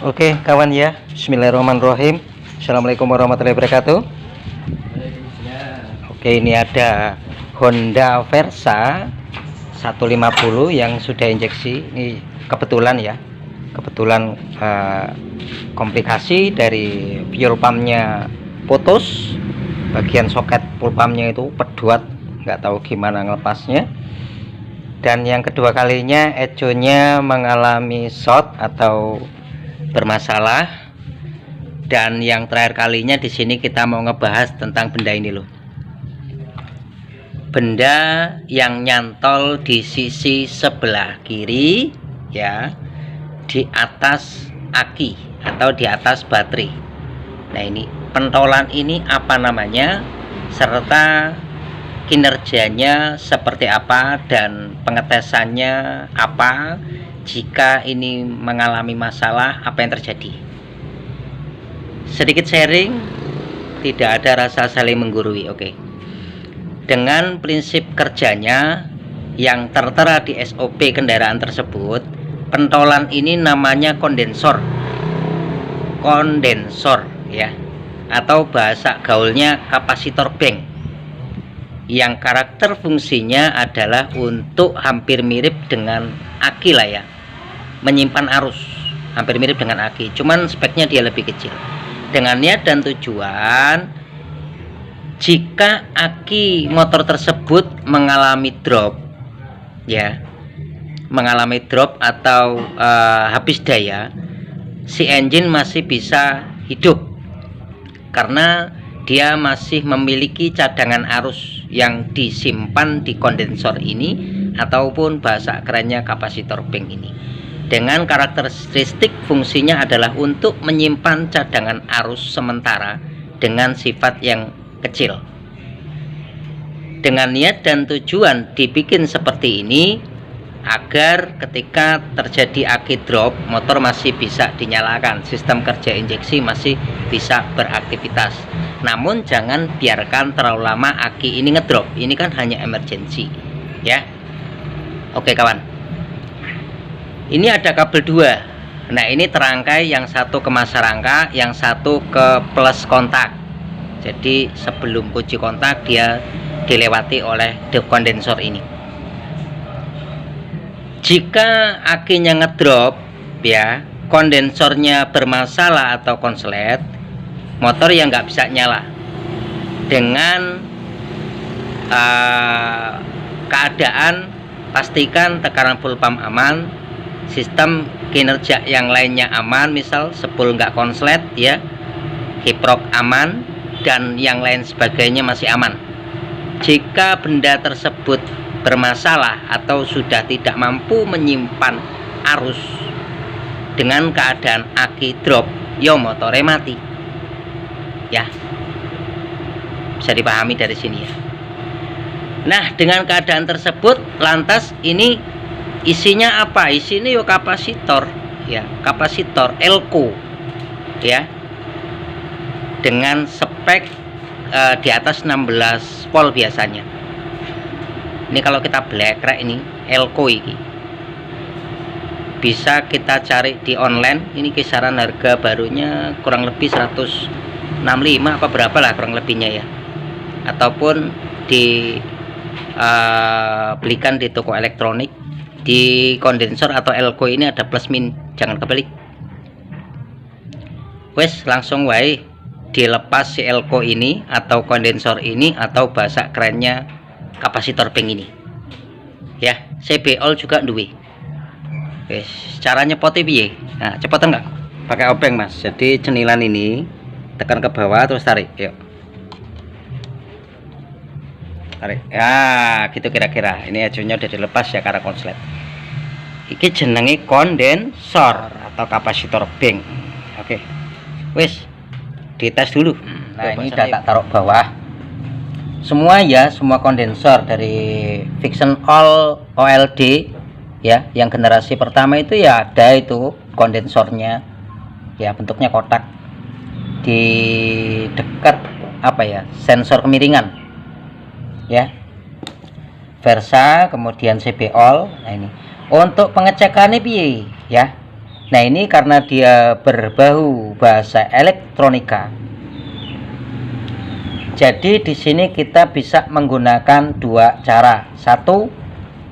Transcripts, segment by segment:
Oke kawan ya, Bismillahirrahmanirrahim. Assalamualaikum warahmatullahi wabarakatuh. Oke, ini ada Honda Versa 150 yang sudah injeksi. Ini kebetulan ya, komplikasi dari fuel pumpnya putus, bagian soket fuel pumpnya itu pedot, nggak tahu gimana ngelepasnya. Dan yang kedua kalinya econya mengalami short atau bermasalah. Dan yang terakhir kalinya di sini kita mau ngebahas tentang benda ini loh. Benda yang nyantol di sisi sebelah kiri ya, di atas aki atau di atas baterai. Nah, ini pentolan ini apa namanya, serta kinerjanya seperti apa dan pengetesannya apa. Jika ini mengalami masalah, apa yang terjadi? Sedikit sharing, tidak ada rasa saling menggurui. Oke. Dengan prinsip kerjanya yang tertera di SOP kendaraan tersebut, pentolan ini namanya kondensor ya, atau bahasa gaulnya kapasitor bank, yang karakter fungsinya adalah untuk hampir mirip dengan aki lah ya, menyimpan arus, hampir mirip dengan aki, cuman speknya dia lebih kecil. Dengan niat dan tujuan, jika aki motor tersebut mengalami drop ya, mengalami drop atau habis daya, si engine masih bisa hidup karena dia masih memiliki cadangan arus yang disimpan di kondensor ini, ataupun bahasa kerennya kapasitor bank ini. Dengan karakteristik fungsinya adalah untuk menyimpan cadangan arus sementara dengan sifat yang kecil. Dengan niat dan tujuan dibikin seperti ini agar ketika terjadi aki drop, motor masih bisa dinyalakan, sistem kerja injeksi masih bisa beraktivitas. Namun jangan biarkan terlalu lama aki ini ngedrop. Ini kan hanya emergency ya. Oke kawan, ini ada kabel dua. Nah, ini terangkai, yang satu ke masa rangka, yang satu ke plus kontak. Jadi sebelum kunci kontak dia dilewati oleh kondensor ini. Jika akinya ngedrop ya, kondensornya bermasalah atau konslet, motor yang nggak bisa nyala. Dengan keadaan pastikan tekanan full pump aman, sistem kinerja yang lainnya aman, misal spool nggak konslet ya, kiprok aman, dan yang lain sebagainya masih aman. Jika benda tersebut bermasalah atau sudah tidak mampu menyimpan arus dengan keadaan aki drop, yo motornya mati ya. Bisa dipahami dari sini ya. Nah, dengan keadaan tersebut lantas ini isinya apa? Isinya yo kapasitor ya, kapasitor elko ya, dengan spek di atas 16 volt biasanya. Ini kalau kita black ini elko ini bisa kita cari di online. Ini kisaran harga barunya kurang lebih 165 apa berapa lah kurang lebihnya ya, ataupun di belikan di toko elektronik. Di kondensor atau elko ini ada plus min, jangan kebalik. Wes langsung wae dilepas si elko ini atau kondensor ini, atau bahasa kerennya kapasitor bank ini ya. CBOL juga duwe. Wes caranya potnya piye? Nah, cepetan enggak? Pakai obeng mas. Jadi cenilan ini tekan ke bawah terus tarik, yuk tarik ya, gitu kira-kira. Ini ejonya udah dilepas ya karena konslet. Iki jenenge kondensor atau kapasitor bank. Oke, wis dites dulu. Nah, ini udah tak taruh bawah semua ya, semua kondensor dari Vixion All OLD ya, yang generasi pertama itu ya, ada itu kondensornya ya, bentuknya kotak di dekat apa ya, sensor kemiringan ya, Versa, kemudian CBOL. Nah, ini untuk pengecekannya piye ya, Nah, ini karena dia berbau bahasa elektronika. Jadi di sini kita bisa menggunakan dua cara. Satu,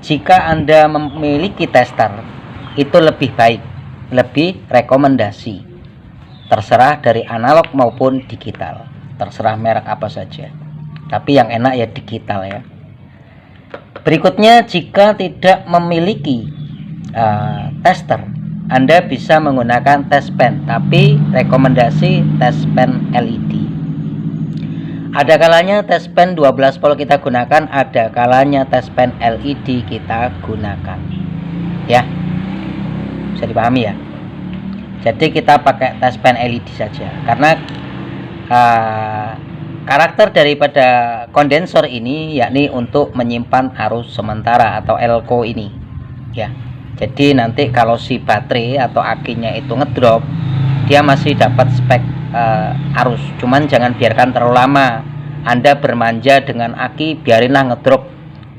jika Anda memiliki tester, itu lebih baik, lebih rekomendasi. Terserah dari analog maupun digital, terserah merek apa saja. Tapi yang enak ya digital ya. Berikutnya, jika tidak memiliki tester, Anda bisa menggunakan test pen, tapi rekomendasi test pen LED. Ada kalanya test pen 12 volt kita gunakan, ada kalanya test pen LED kita gunakan. Ya, bisa dipahami ya. Jadi kita pakai test pen LED saja, karena karakter daripada kondensor ini yakni untuk menyimpan arus sementara atau elko ini ya. Jadi nanti kalau si baterai atau akinya itu ngedrop, dia masih dapat spek arus. Cuman jangan biarkan terlalu lama. Anda bermanja dengan aki, biarinlah ngedrop,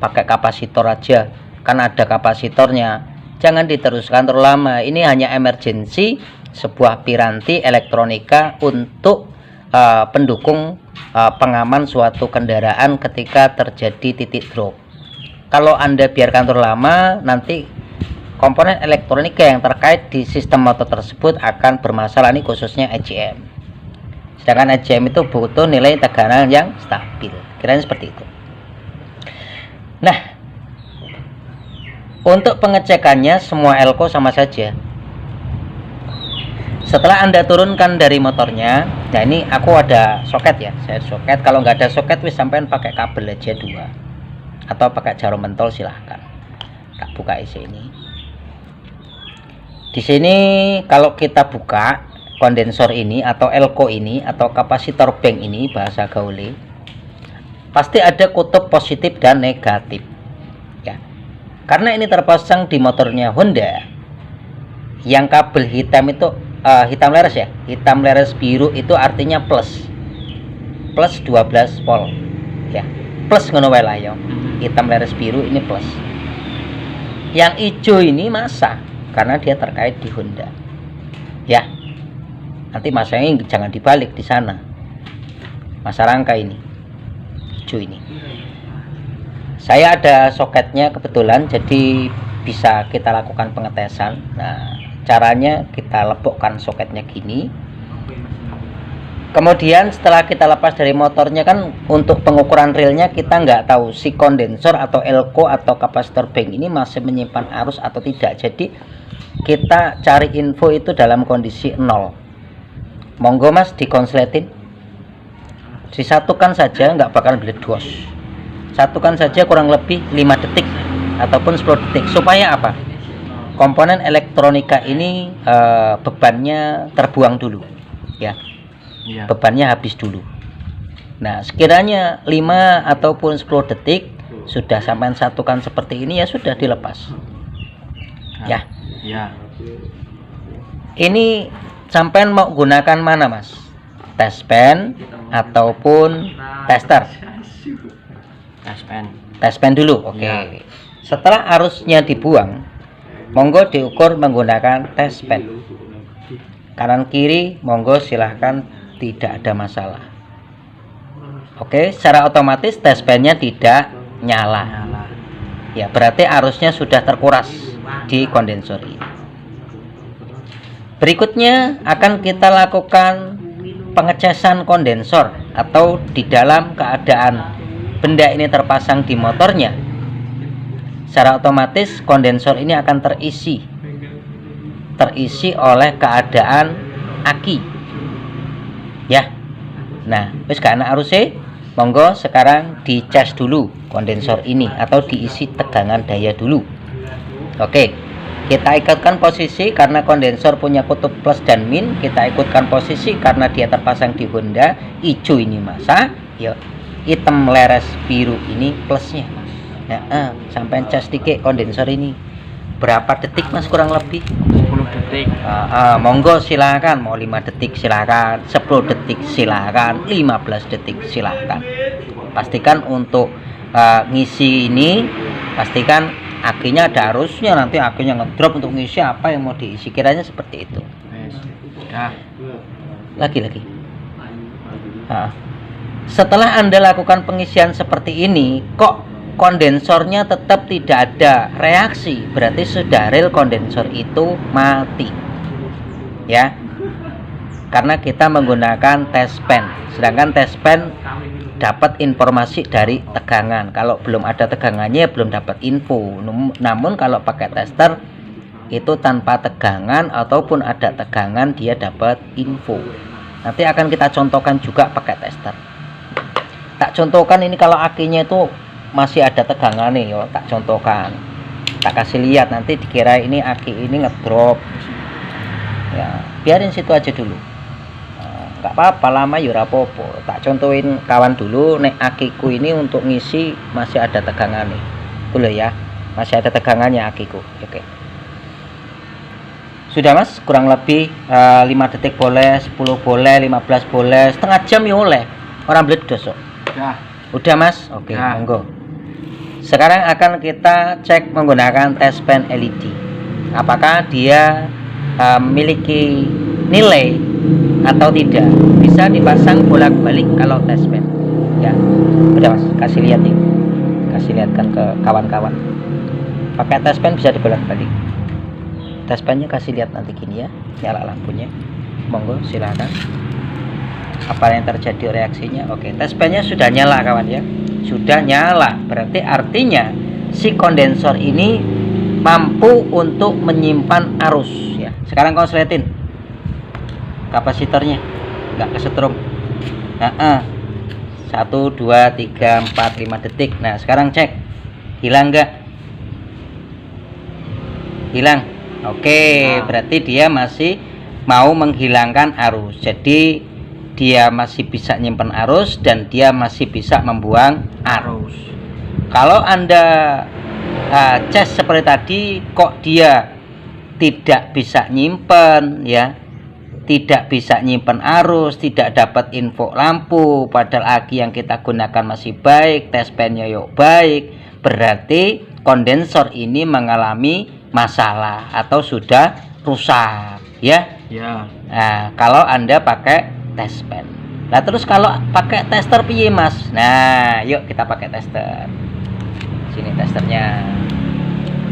pakai kapasitor aja, kan ada kapasitornya. Jangan diteruskan terlalu lama. Ini hanya emergency, sebuah piranti elektronika untuk pendukung pengaman suatu kendaraan ketika terjadi titik drop. Kalau Anda biarkan terlalu lama, nanti komponen elektronika yang terkait di sistem motor tersebut akan bermasalah. Ini khususnya ECM. Sedangkan ECM itu butuh nilai tekanan yang stabil. Kira-kira seperti itu. Nah, untuk pengecekannya semua elko sama saja. Setelah Anda turunkan dari motornya, nah ini aku ada soket ya, saya soket. Kalau nggak ada soket, wis sampean pakai kabel aja 2, atau pakai jarum pentol silahkan. Tak buka isi ini. Di sini kalau kita buka kondensor ini atau elko ini atau kapasitor bank ini bahasa gaulnya, pasti ada kutub positif dan negatif. Ya, karena ini terpasang di motornya Honda, yang kabel hitam itu hitam leres ya, hitam leres biru itu artinya plus 12 volt ya, plus ngono wae lah ya. Hitam leres biru ini plus. Yang hijau ini masa, karena dia terkait di Honda ya. Nanti masanya jangan dibalik di sana, masa rangka ini hijau ini. Saya ada soketnya kebetulan, jadi bisa kita lakukan pengetesan. Nah, caranya kita lepokkan soketnya gini. Kemudian setelah kita lepas dari motornya, kan untuk pengukuran realnya kita nggak tahu si kondensor atau elko atau kapasitor bank ini masih menyimpan arus atau tidak. Jadi kita cari info itu dalam kondisi 0. Monggo mas dikonsletin, disatukan saja, nggak bakal bledos. Satukan saja kurang lebih 5 detik ataupun 10 detik. Supaya apa? Komponen elektronika ini bebannya terbuang dulu ya. Bebannya habis dulu. Nah, sekiranya 5 ataupun 10 detik sudah sampai satukan seperti ini, ya sudah dilepas ya. Ini sampai mau gunakan mana mas? Test pen ataupun tester? Test pen dulu. Oke. Setelah arusnya dibuang, monggo diukur menggunakan test pen. Kanan kiri monggo silahkan, tidak ada masalah. Oke, secara otomatis test pennya tidak nyala. Ya, berarti arusnya sudah terkuras di kondensor ini. Berikutnya akan kita lakukan pengecasan kondensor, atau di dalam keadaan benda ini terpasang di motornya, secara otomatis kondensor ini akan terisi oleh keadaan aki ya. Nah, wis karena arusnya, monggo sekarang dicas dulu kondensor ini atau diisi tegangan daya dulu. Oke, kita ikutkan posisi karena kondensor punya kutub plus dan min. Kita ikutkan posisi karena dia terpasang di Honda. Hijau ini masa ya, hitam leres biru ini plusnya. Nah, sampai cas dikit kondensor ini berapa detik mas kurang lebih? 10 detik. Monggo silakan, mau 5 detik silakan, 10 detik silakan, 15 detik silakan. Pastikan untuk ngisi ini, pastikan akinya ada arusnya, nanti akinya ngedrop untuk ngisi apa yang mau diisi, kiranya seperti itu. Lagi nah, setelah Anda lakukan pengisian seperti ini kok kondensornya tetap tidak ada reaksi, berarti sudah real kondensor itu mati ya, karena kita menggunakan test pen. Sedangkan test pen dapat informasi dari tegangan. Kalau belum ada tegangannya belum dapat info. Namun kalau pakai tester itu tanpa tegangan ataupun ada tegangan dia dapat info. Nanti akan kita contohkan juga pakai tester. Tak contohkan ini kalau akinya itu masih ada tegangan nih, yo tak contohkan. Tak kasih lihat, nanti dikira ini aki ini ngedrop. Ya, biarin situ aja dulu. Nggak apa-apa, lama ya rapopo. Tak contohin kawan dulu, nek akiku ini untuk ngisi masih ada tegangan nih. Boleh ya, masih ada tegangannya akiku. Oke. Sudah mas, kurang lebih 5 detik boleh, 10 boleh, 15 boleh, setengah jam ya boleh. Orang bledos kok. Udah mas, oke, monggo. Sekarang akan kita cek menggunakan test pen LED. Apakah dia memiliki nilai atau tidak, bisa dipasang bolak-balik kalau test pen ya. Udah mas, kasih lihat nih, kasih lihatkan ke kawan-kawan. Pakai test pen bisa dibolak-balik. Test pennya kasih lihat nanti gini ya, nyala lampunya, monggo silakan. Apa yang terjadi reaksinya? Oke, test pennya sudah nyala kawan ya, sudah nyala, berarti artinya si kondensor ini mampu untuk menyimpan arus ya. Sekarang konsletin kapasitornya, nggak kesetrum. 1, 2, 3, 4, 5 detik. Nah sekarang cek hilang nggak? Hilang. Oke, berarti dia masih mau menghilangkan arus, jadi dia masih bisa nyimpan arus dan dia masih bisa membuang arus. Kalau Anda cas seperti tadi kok dia tidak bisa nyimpen ya, tidak bisa nyimpen arus, tidak dapat info lampu, padahal aki yang kita gunakan masih baik, test pennya yuk baik, berarti kondensor ini mengalami masalah atau sudah rusak ya. Nah kalau Anda pakai test pen. Nah terus kalau pakai tester piye mas? Nah yuk kita pakai tester. Sini testernya,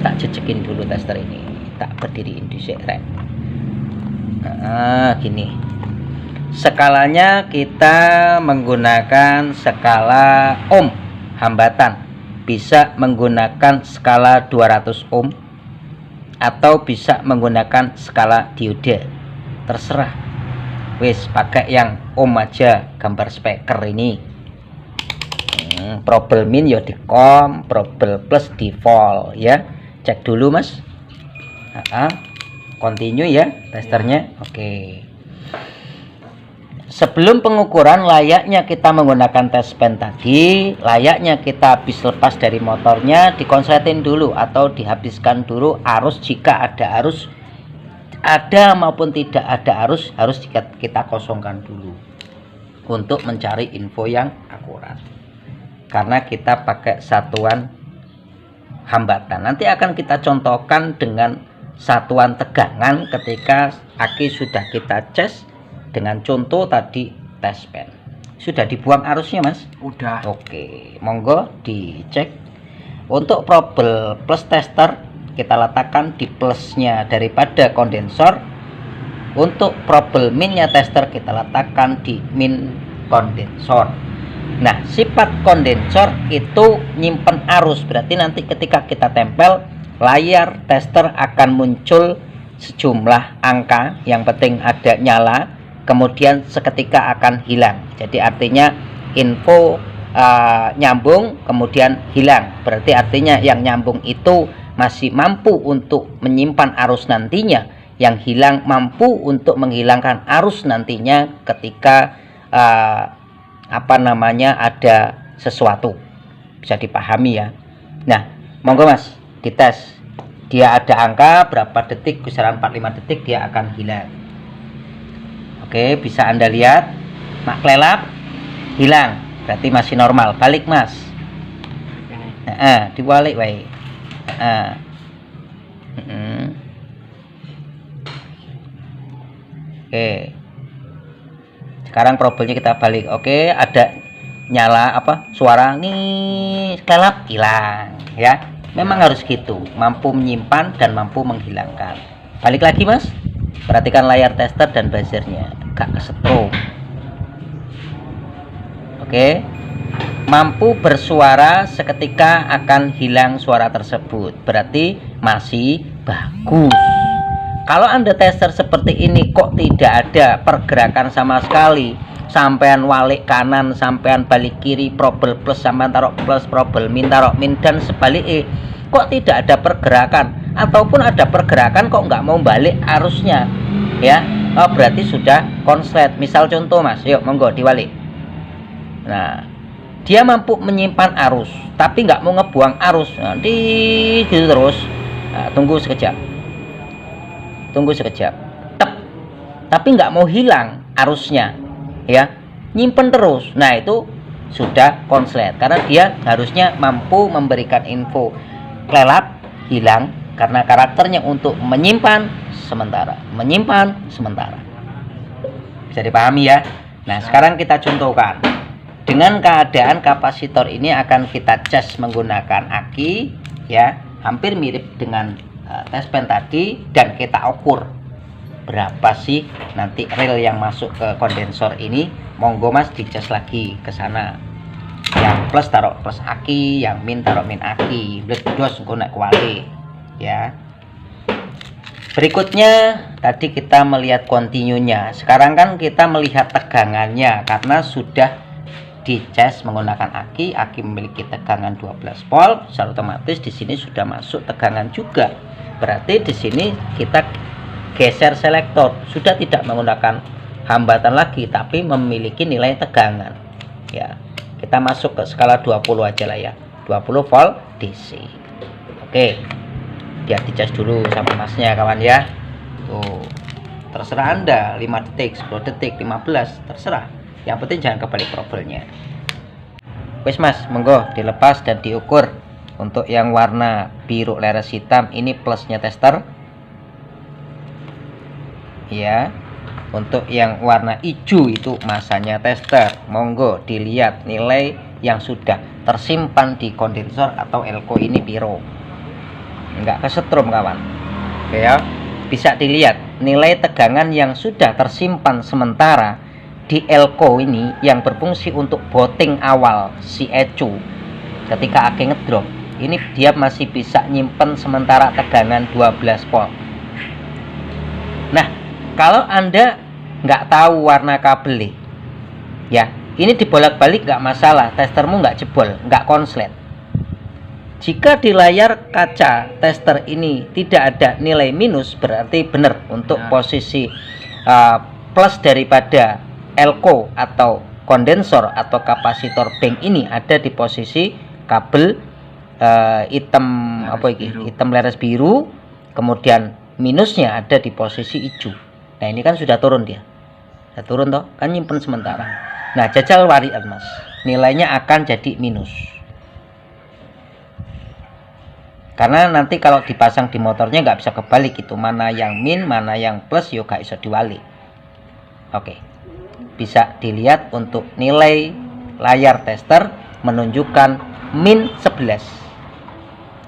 tak cecekin dulu tester ini, tak berdiriin di rek. Gini skalanya, kita menggunakan skala ohm hambatan, bisa menggunakan skala 200 ohm atau bisa menggunakan skala diode, terserah. Wis pakai yang ohm aja, gambar speaker ini. Probel min ya di com, probel plus di volt ya. Cek dulu mas. Continue ya testernya. Oke. Sebelum pengukuran layaknya kita menggunakan test pen tadi, layaknya kita habis lepas dari motornya dikonsletin dulu atau dihabiskan dulu arus. Jika ada arus, ada maupun tidak ada arus, harus kita kosongkan dulu untuk mencari info yang akurat, karena kita pakai satuan hambatan. Nanti akan kita contohkan dengan satuan tegangan ketika aki sudah kita cas dengan contoh tadi test pen. Sudah dibuang arusnya mas? Udah. Oke, monggo dicek. Untuk probel plus tester kita letakkan di plusnya daripada kondensor. Untuk probel minnya tester kita letakkan di min kondensor. Nah sifat kondensor itu nyimpen arus, berarti nanti ketika kita tempel layar tester akan muncul sejumlah angka, yang penting ada nyala, kemudian seketika akan hilang. Jadi artinya info nyambung kemudian hilang, berarti artinya yang nyambung itu masih mampu untuk menyimpan arus nantinya, yang hilang mampu untuk menghilangkan arus nantinya ketika ada sesuatu. Bisa dipahami ya. Nah monggo mas dites, dia ada angka berapa detik, kisaran 45 detik dia akan hilang. Oke, bisa Anda lihat mak kelelap hilang, berarti masih normal. Balik mas, diwalik baik. Nah. Oke. Sekarang probelnya kita balik. Oke, ada nyala apa? Suara nih kelap hilang ya. Memang harus gitu, mampu menyimpan dan mampu menghilangkan. Balik lagi, Mas. Perhatikan layar tester dan buzzernya, gak kesetrum. Oke. Mampu bersuara seketika akan hilang suara tersebut. Berarti masih bagus. Kalau Anda tester seperti ini kok tidak ada pergerakan sama sekali, sampean walik kanan, sampean balik kiri, probel plus, sampean taruh plus, probel min, taruh min, dan sebaliknya, kok tidak ada pergerakan, ataupun ada pergerakan kok nggak mau balik arusnya, ya, oh, berarti sudah konslet. Misal contoh, Mas, yuk monggo diwalik. Nah, dia mampu menyimpan arus, tapi nggak mau ngebuang arus, nanti gitu terus. Nah, tunggu sekejap. Tep. Tapi nggak mau hilang arusnya, ya, nyimpen terus. Nah, itu sudah konslet, karena dia harusnya mampu memberikan info kelelap hilang, karena karakternya untuk menyimpan sementara. Bisa dipahami ya. Nah, sekarang kita contohkan dengan keadaan kapasitor ini akan kita cas menggunakan aki, ya, hampir mirip dengan tes pen tadi, dan kita ukur berapa sih nanti rel yang masuk ke kondensor ini. Monggo Mas dicas lagi ke sana, yang plus taruh plus aki, yang min taruh min aki, dos naik kuali ya. Berikutnya tadi kita melihat kontinunya, sekarang kan kita melihat tegangannya karena sudah dicas menggunakan aki memiliki tegangan 12 volt, secara otomatis di sini sudah masuk tegangan juga. Berarti di sini kita geser selektor, sudah tidak menggunakan hambatan lagi, tapi memiliki nilai tegangan. Ya, kita masuk ke skala 20 aja lah ya, 20 volt DC. Oke, biar dicas dulu sama masnya kawan ya. Tuh, terserah Anda, 5 detik, 10 detik, 15, terserah. Yang penting jangan kebalik probelnya. Wes Mas, monggo dilepas dan diukur. Untuk yang warna biru leres hitam ini plusnya tester, ya. Untuk yang warna hijau itu masanya tester. Monggo dilihat nilai yang sudah tersimpan di kondensor atau elko ini biru, enggak kesetrum kawan. Oke ya, bisa dilihat nilai tegangan yang sudah tersimpan sementara di elko ini yang berfungsi untuk booting awal si ECU. Ketika aki ngedrop, ini dia masih bisa nyimpen sementara tegangan 12 volt. Nah, kalau Anda nggak tahu warna kabel, ya, ini dibolak-balik nggak masalah, testermu nggak jebol, nggak konslet. Jika di layar kaca tester ini tidak ada nilai minus, berarti benar untuk posisi plus daripada elko atau kondensor atau kapasitor bank ini ada di posisi kabel hitam apa ini? Hitam leres biru, kemudian minusnya ada di posisi hijau. Nah, ini kan sudah turun dia. Sudah turun toh, kan nyimpen sementara. Nah, jajal warian Mas. Nilainya akan jadi minus. Karena nanti kalau dipasang di motornya nggak bisa kebalik itu, mana yang min, mana yang plus, yo gak bisa diwali. Oke. Bisa dilihat untuk nilai layar tester menunjukkan min 11.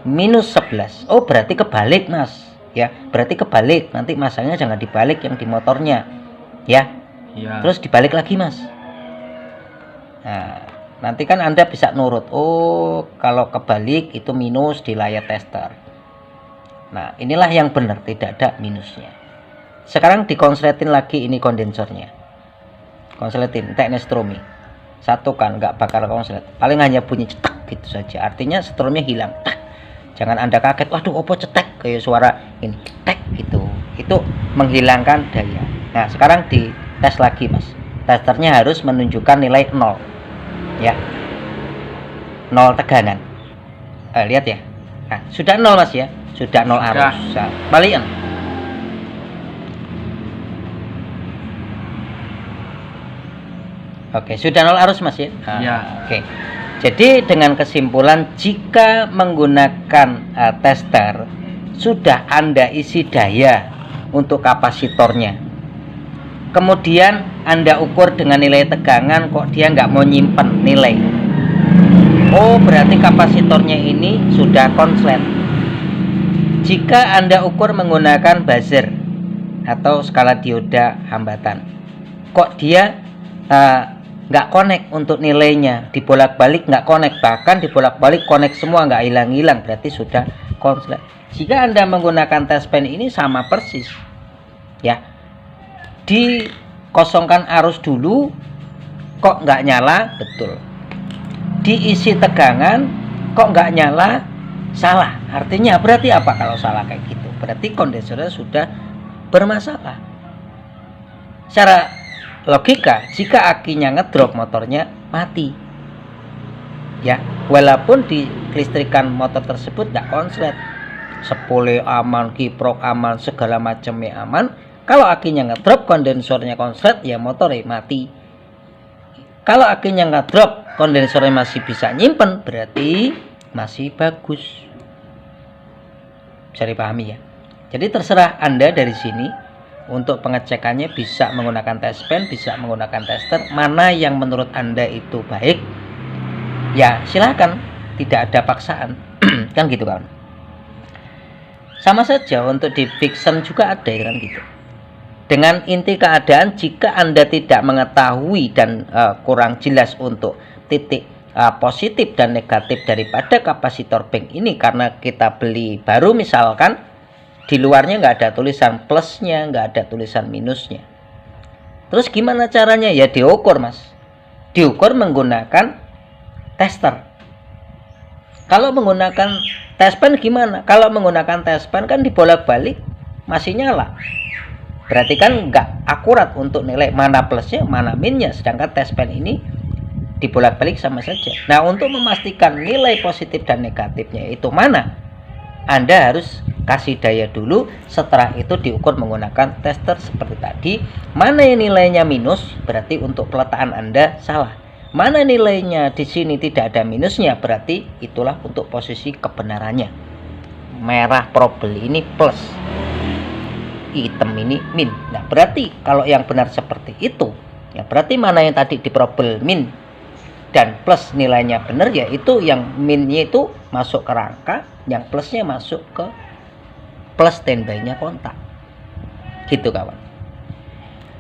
Minus 11. Oh, berarti kebalik Mas. Ya, berarti kebalik. Nanti masangnya jangan dibalik yang di motornya. Ya. Terus dibalik lagi Mas. Nah, nanti kan Anda bisa nurut. Oh, kalau kebalik itu minus di layar tester. Nah, inilah yang benar, tidak ada minusnya. Sekarang dikonsletin lagi ini kondensornya. Konsletin, teknik stromi. Satu kan nggak bakal konslet. Paling hanya bunyi cetek gitu saja. Artinya stromnya hilang. Jangan Anda kaget, waduh opo cetek, kayak suara ini tek gitu. Itu menghilangkan daya. Nah, sekarang dites lagi Mas. Testernya harus menunjukkan nilai 0. Ya. 0 tegangan. Lihat ya. Nah, sudah 0 Mas ya. Sudah 0 arus. Nah, balikan. Oke, sudah 0 arus Mas ya. Nah, ya. Oke. Jadi dengan kesimpulan, jika menggunakan tester, sudah Anda isi daya untuk kapasitornya, kemudian Anda ukur dengan nilai tegangan, kok dia nggak mau nyimpen nilai. Oh, berarti kapasitornya ini sudah konslet. Jika Anda ukur menggunakan buzzer atau skala dioda hambatan, kok dia nggak connect untuk nilainya, dibolak-balik nggak connect, bahkan dibolak-balik connect semua, nggak hilang-hilang, berarti sudah konslet. Jika Anda menggunakan test pen ini sama persis ya, dikosongkan arus dulu kok nggak nyala, betul. Diisi tegangan kok nggak nyala, salah. Artinya berarti apa kalau salah kayak gitu? Berarti kondensernya sudah bermasalah. Secara logika, jika akinya ngedrop, motornya mati ya, walaupun di kelistrikan motor tersebut tidak konslet, spole aman, kiprok aman, segala macamnya aman. Kalau akinya ngedrop, kondensornya konslet, ya motornya mati. Kalau akinya ngedrop, kondensornya masih bisa nyimpen, berarti masih bagus. Bisa dipahami ya. Jadi terserah Anda dari sini. Untuk pengecekannya bisa menggunakan test pen, bisa menggunakan tester. Mana yang menurut Anda itu baik, ya silakan, tidak ada paksaan. Kan gitu kan. Sama saja untuk di fiction juga ada kan gitu. Dengan inti keadaan, jika Anda tidak mengetahui dan kurang jelas untuk titik positif dan negatif daripada kapasitor bank ini, karena kita beli baru misalkan, di luarnya nggak ada tulisan plusnya, nggak ada tulisan minusnya. Terus gimana caranya? Ya diukur mas. Diukur menggunakan tester. Kalau menggunakan test pen gimana? Kalau menggunakan test pen kan dibolak-balik masih nyala. Berarti kan nggak akurat untuk nilai mana plusnya, mana minusnya. Sedangkan test pen ini dibolak-balik sama saja. Nah, untuk memastikan nilai positif dan negatifnya itu mana, Anda harus kasih daya dulu, setelah itu diukur menggunakan tester seperti tadi. Mana yang nilainya minus, berarti untuk peletakan Anda salah. Mana nilainya di sini tidak ada minusnya, berarti itulah untuk posisi kebenarannya. Merah probel ini plus, hitam ini min. Nah, berarti kalau yang benar seperti itu, ya berarti mana yang tadi di probel min dan plus nilainya benar, yaitu yang minnya itu masuk ke rangka, yang plusnya masuk ke plus standby-nya kontak. Gitu kawan.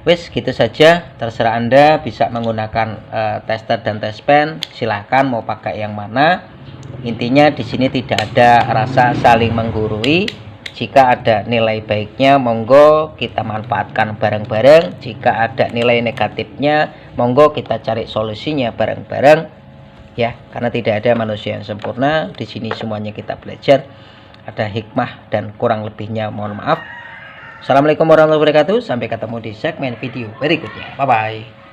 Wes gitu saja, terserah Anda bisa menggunakan tester dan test pen, silahkan mau pakai yang mana. Intinya di sini tidak ada rasa saling menggurui. Jika ada nilai baiknya, monggo kita manfaatkan bareng-bareng. Jika ada nilai negatifnya, monggo kita cari solusinya bareng-bareng. Ya, karena tidak ada manusia yang sempurna. Di sini semuanya kita belajar. Ada hikmah dan kurang lebihnya mohon maaf. Assalamualaikum warahmatullahi wabarakatuh. Sampai ketemu di segmen video berikutnya. Bye bye.